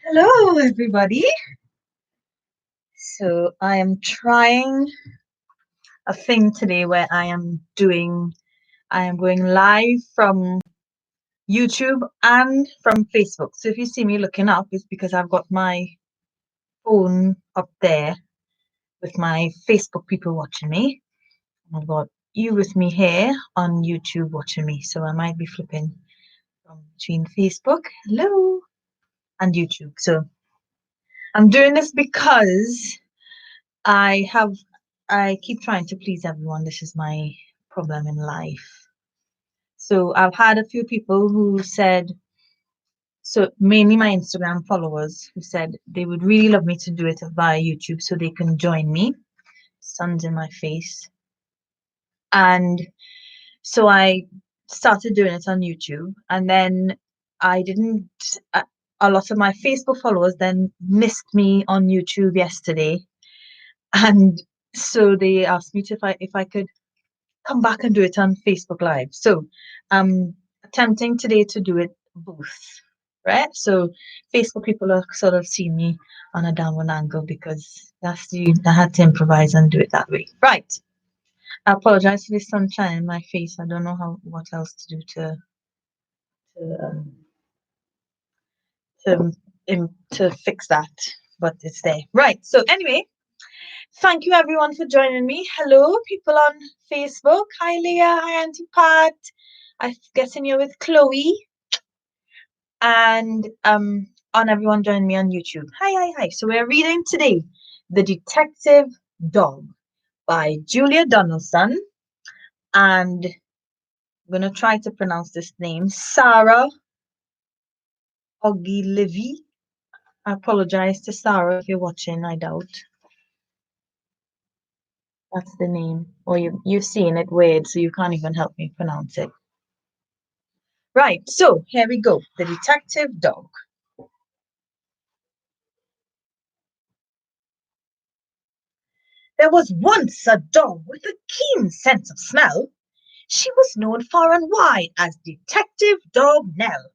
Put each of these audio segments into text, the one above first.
Hello, everybody. So I am trying a thing today where I am going live from YouTube and from Facebook. So if you see me looking up, it's because I've got my phone up there with my Facebook people watching me. And I've got you with me here on YouTube watching me. So I might be flipping from between Facebook, hello, and YouTube. So I'm doing this because I have I keep trying to please everyone. This is my problem in life. So I've had a few people who said, so mainly my Instagram followers who said they would really love me to do it via YouTube so they can join me. Sun's in my face. And so I started doing it on YouTube, and then I didn't a a lot of my Facebook followers then missed me on YouTube yesterday, and so they asked me if I could come back and do it on Facebook Live. So I'm attempting today to do it both, right? So Facebook people are sort of seeing me on a downward angle because I had to improvise and do it that way. Right. I apologize for the sunshine in my face. I don't know what else to do to um to to fix that, but it's there. Right. So anyway, thank you everyone for joining me. Hello, people on Facebook. Hi Leah. Hi Auntie Pat. I'm guessing you're with Chloe. And on everyone joining me on YouTube. Hi, hi, hi. So we're reading today The Detective Dog by Julia Donaldson. And I'm gonna try to pronounce this name. Sarah Ogilvy. I apologize to Sarah if you're watching, I doubt. That's the name. Or you've seen it weird, so you can't even help me pronounce it. Right, so here we go. The Detective Dog. There was once a dog with a keen sense of smell. She was known far and wide as Detective Dog Nell.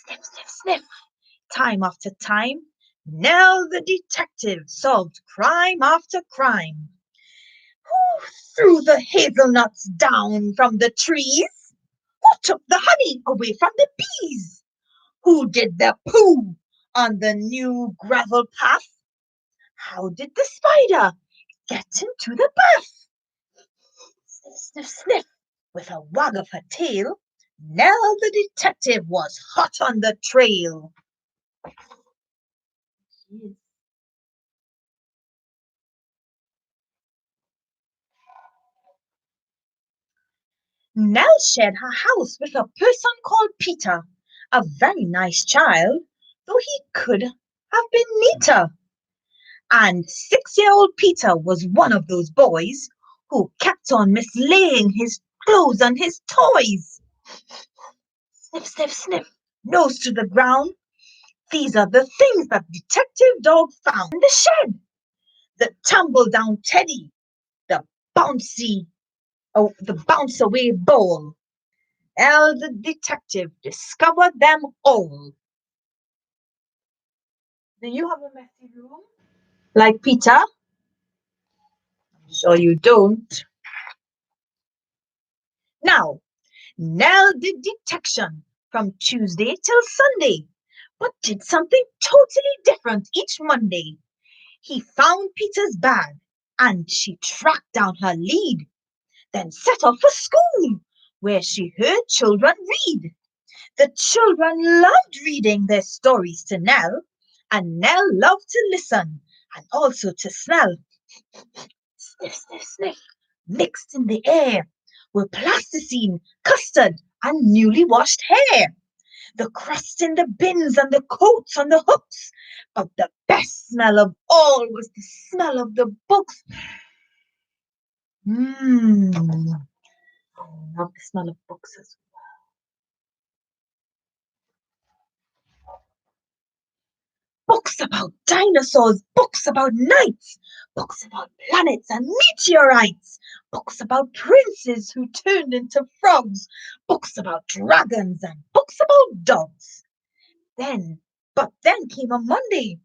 Sniff, sniff, sniff. Time after time, Nell the detective solved crime after crime. Who threw the hazelnuts down from the trees? Who took the honey away from the bees? Who did the poo on the new gravel path? How did the spider get into the bath? Sniff, sniff, sniff. With a wag of her tail, Nell the detective was hot on the trail. Nell shared her house with a person called Peter, a very nice child, though he could have been neater. And 6-year-old Peter was one of those boys who kept on mislaying his clothes and his toys. Sniff, sniff, sniff, nose to the ground. These are the things that Detective Dog found in the shed. The tumble-down teddy, the bouncy, the bounce-away ball. El the detective discovered them all. Do you have a messy room? Like Peter? I'm sure you don't. Now, Nell did detection from Tuesday till Sunday, but did something totally different each Monday. He found Peter's bag, and she tracked down her lead, then set off for school, where she heard children read. The children loved reading their stories to Nell, and Nell loved to listen and also to smell. Sniff, sniff, sniff. Mixed in the air were plasticine, custard, and newly washed hair. The crust in the bins and the coats on the hooks. But the best smell of all was the smell of the books. Mmm. I love the smell of books as well. Books about dinosaurs, books about knights, books about planets and meteorites, books about princes who turned into frogs, books about dragons and books about dogs. Then But then came a Monday,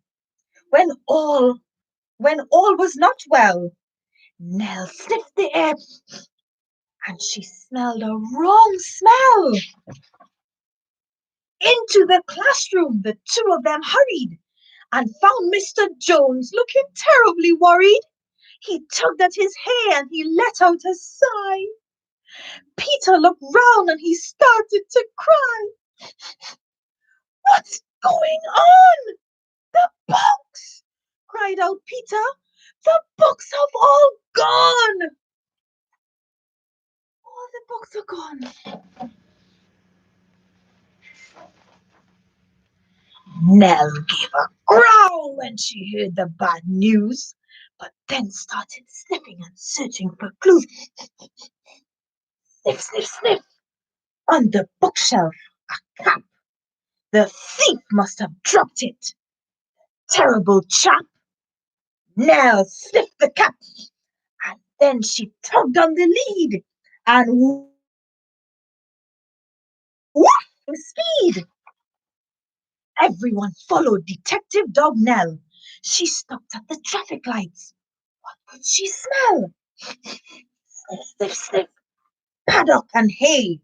when all was not well. Nell sniffed the air, and she smelled a wrong smell. Into the classroom the two of them hurried, and found Mr. Jones looking terribly worried. He tugged at his hair and he let out a sigh. Peter looked round and he started to cry. "What's going on? The books!" cried out Peter. "The books have all gone. All the books are gone." Nell gave a growl when she heard the bad news, but then started sniffing and searching for clues. Sniff, sniff, sniff. On the bookshelf, a cap. The thief must have dropped it. Terrible chap. Nell sniffed the cap, and then she tugged on the lead, and whooping speed. Everyone followed Detective Dog Nell. She stopped at the traffic lights. What could she smell? Sniff, sniff, sniff. Paddock and hay,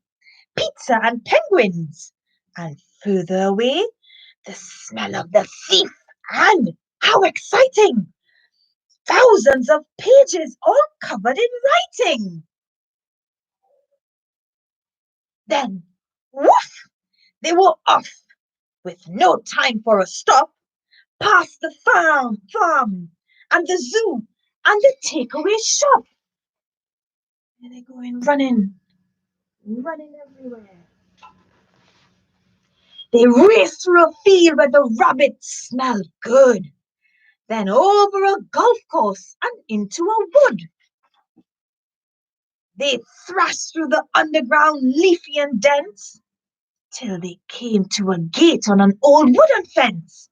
pizza and penguins. And further away, the smell of the thief. And how exciting! Thousands of pages all covered in writing. Then, woof! They were off, with no time for a stop, past the farm, and the zoo, and the takeaway shop. There they going, running everywhere. They raced through a field where the rabbits smelled good, then over a golf course and into a wood. They thrashed through the underground leafy and dense, till they came to a gate on an old wooden fence.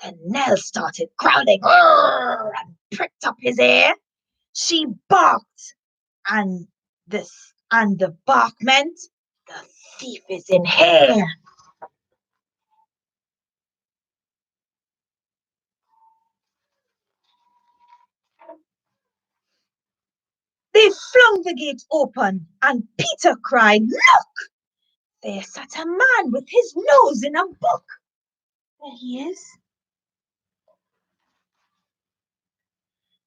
Then Nell started growling and pricked up his ear. She barked, and the bark meant the thief is in here. They flung the gate open, and Peter cried, "Look! There sat a man with his nose in a book." There he is.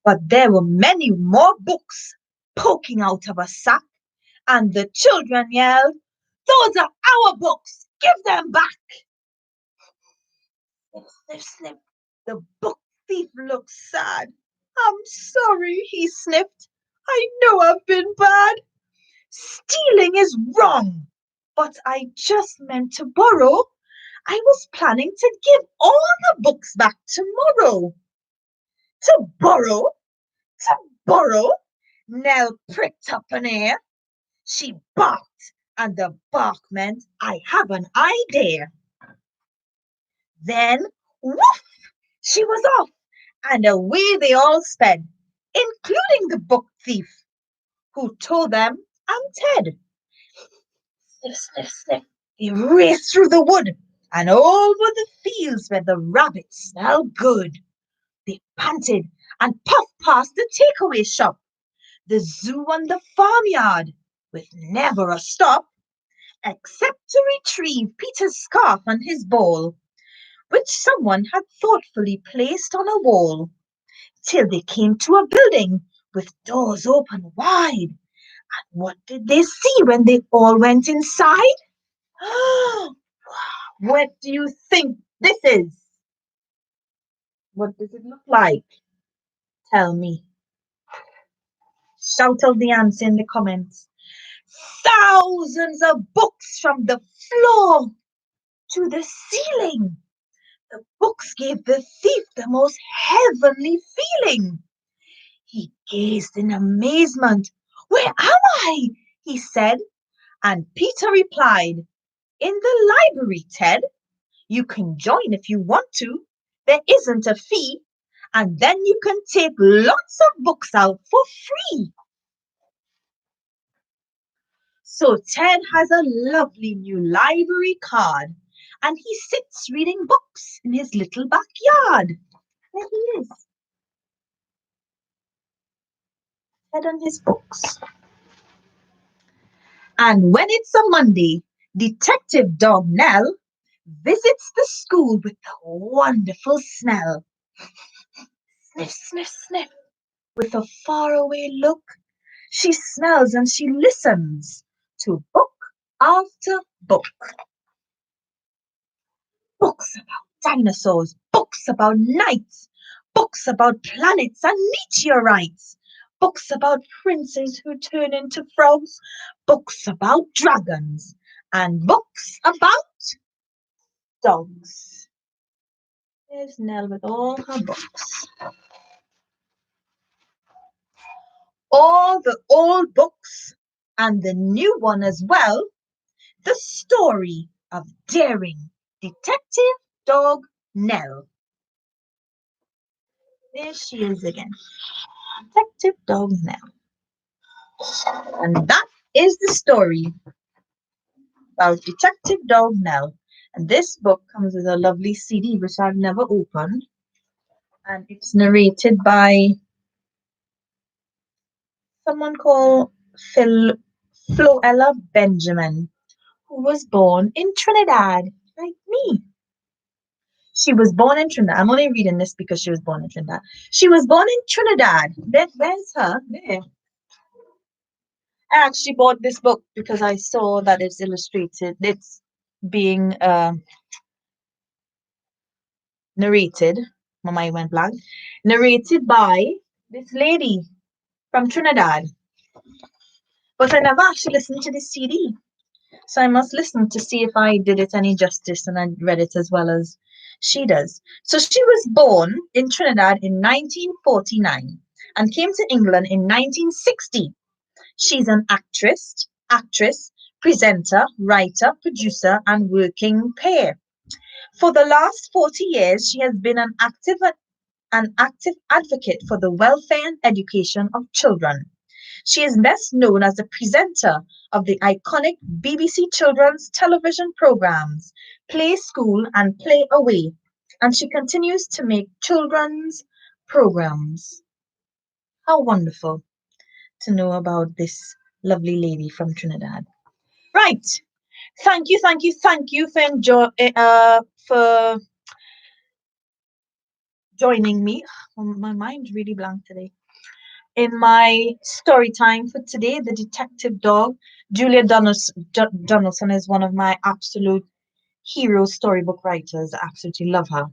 But there were many more books poking out of a sack, and the children yelled, "Those are our books! Give them back!" Sniff, sniff, sniff. The book thief looked sad. "I'm sorry," he sniffed. "I know I've been bad. Stealing is wrong, but I just meant to borrow. I was planning to give all the books back tomorrow." To borrow? To borrow? Nell pricked up an ear. She barked, and the bark meant, "I have an idea." Then, woof! She was off, and away they all sped, including the book thief, who told them, "I'm Ted." Sniff, sniff, sniff. They raced through the wood and over the fields where the rabbits smelled good. They panted and puffed past the takeaway shop, the zoo and the farmyard, with never a stop, except to retrieve Peter's scarf and his ball, which someone had thoughtfully placed on a wall, till they came to a building with doors open wide. And what did they see when they all went inside? What do you think this is? What does it look like? Tell me. Shout out the answer in the comments. Thousands of books from the floor to the ceiling. The books gave the thief the most heavenly feeling. He gazed in amazement. "Where am I?" he said. And Peter replied, "In the library, Ted. You can join if you want to. There isn't a fee. And then you can take lots of books out for free." So Ted has a lovely new library card, and he sits reading books in his little backyard. There he is, head on his books. And when it's a Monday, Detective Dog Nell visits the school with a wonderful smell. Sniff, sniff, sniff. With a faraway look, she smells and she listens to book after book. Books about dinosaurs, books about knights, books about planets and meteorites, books about princes who turn into frogs, books about dragons, and books about dogs. There's Nell with all her books. All the old books and the new one as well. The story of daring Detective Dog Nell. There she is again. Detective Dog Nell. And that is the story about Detective Dog Nell. And this book comes with a lovely CD which I've never opened. And it's narrated by someone called Floella Benjamin, who was born in Trinidad, like me. She was born in Trinidad. I'm only reading this because she was born in Trinidad. She was born in Trinidad. There's her. There. I actually bought this book because I saw that it's illustrated. It's being narrated. My mind went blank. Narrated by this lady from Trinidad. But I never actually listened to this CD. So I must listen to see if I did it any justice and I read it as well as she does. So she was born in Trinidad in 1949 and came to England in 1960. She's an actress, presenter, writer, producer, and working peer. For the last 40 years, she has been an active advocate for the welfare and education of children. She is best known as the presenter of the iconic BBC children's television programs Play School and Play Away, and she continues to make children's programs. How wonderful to know about this lovely lady from Trinidad. Right. Thank you for joining me. My mind's really blank today. In my story time for today, The Detective Dog, Julia Donaldson is one of my absolute hero storybook writers. I absolutely love her.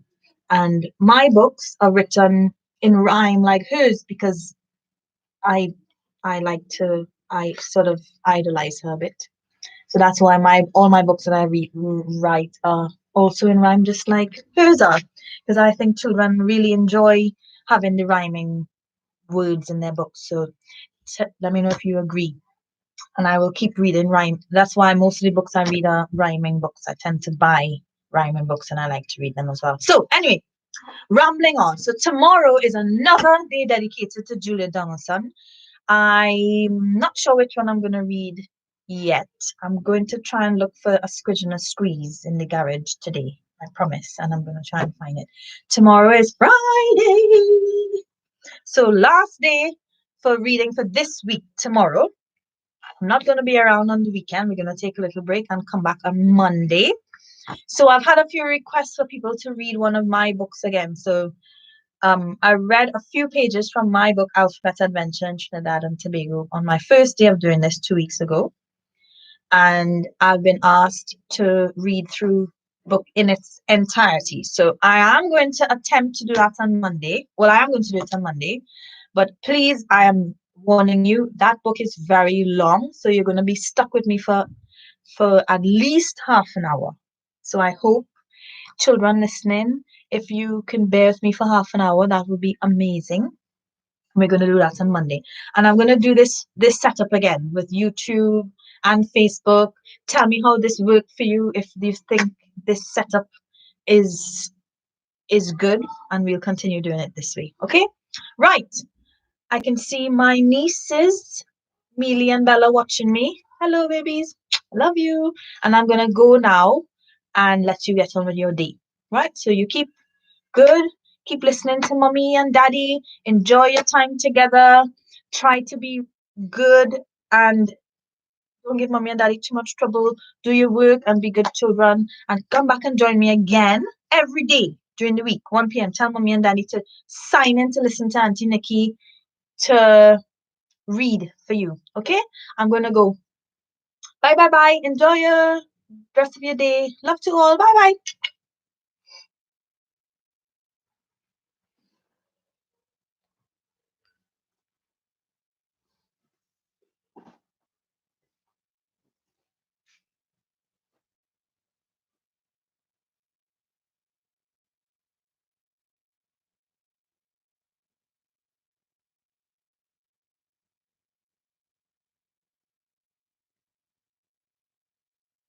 And my books are written in rhyme like hers because I I sort of idolize her a bit. So that's why all my books that I write are also in rhyme, just like hers are. Because I think children really enjoy having the rhyming words in their books. So let me know if you agree. And I will keep reading rhyme. That's why most of the books I read are rhyming books. I tend to buy rhyming books and I like to read them as well. So anyway, rambling on. So tomorrow is another day dedicated to Julia Donaldson. I'm not sure which one I'm going to read yet. I'm going to try and look for A Squidge and a Squeeze in the garage today. I promise. And I'm going to try and find it. Tomorrow is Friday. So last day for reading for this week, tomorrow. I'm not going to be around on the weekend. We're going to take a little break and come back on Monday. So I've had a few requests for people to read one of my books again. So I read a few pages from my book, Alphabet Adventure in Trinidad and Tobago, on my first day of doing this 2 weeks ago. And I've been asked to read through book in its entirety. So I am going to attempt to do that on Monday. Well, I am going to do it on Monday. But please, I am warning you, that book is very long. So you're going to be stuck with me for at least half an hour. So I hope children listening, if you can bear with me for half an hour, that would be amazing. We're going to do that on Monday. And I'm going to do this setup again with YouTube and Facebook. Tell me how this worked for you, if you think this setup is good, and we'll continue doing it this way. Okay? Right. I can see my nieces, Millie and Bella, watching me. Hello, babies. I love you. And I'm going to go now and let you get on with your day. Right? So you keep good, keep listening to mommy and daddy, enjoy your time together, try to be good, and don't give mommy and daddy too much trouble. Do your work and be good children. And come back and join me again every day during the week, 1 p.m. Tell mommy and daddy to sign in to listen to Aunty Niki to read for you. Okay? I'm going to go. Bye, bye, bye. Enjoy your rest of your day. Love to all. Bye, bye.